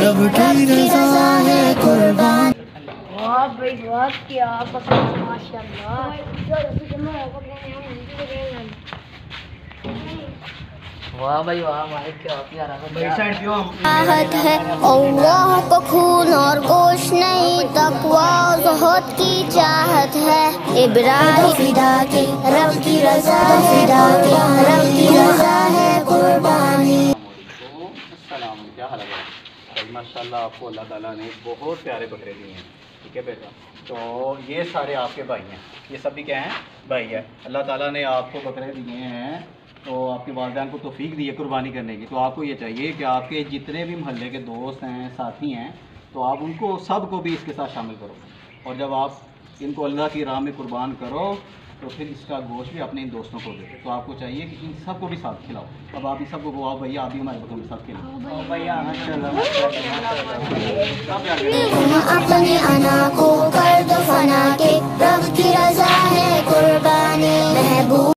रब की रज़ा है कुर्बान। वाह भाई वाह, क्या माशाल्लाह। वाह भाई वाह, मालिक क्या प्यारा चाहत है अल्लाह को खून और गोश्त नहीं, तकवा ज़ुहद की चाहत है। इब्राहिम फिदा के रब की रज़ा फिदा के रब की रज़ा है कुर्बानी। क्या हाल है भाई? माशाल्लाह आपको अल्लाह ताला ने बहुत प्यारे बकरे दिए हैं। ठीक है बेटा, तो ये सारे आपके भाई हैं, ये सभी क्या हैं? भाई है। अल्लाह ताला ने आपको बकरे दिए हैं, तो आपके वालिदैन को तौफीक दी है कुर्बानी करने की। तो आपको ये चाहिए कि आपके जितने भी मोहल्ले के दोस्त हैं, साथी हैं, तो आप उनको सब को भी इसके साथ शामिल करो। और जब आप इनको अल्लाह की राह में कुर्बान करो तो फिर इसका गोश्त भी अपने इन दोस्तों को दे। तो आपको चाहिए कि इन सबको भी साथ खिलाओ। अब आप इन सबको बुलाओ, भैया आप भी हमारे बकरों के साथ खिलाओ। भैया अपने अना को कर दो फना के, रब की रज़ा है कुर्बानी। महबूब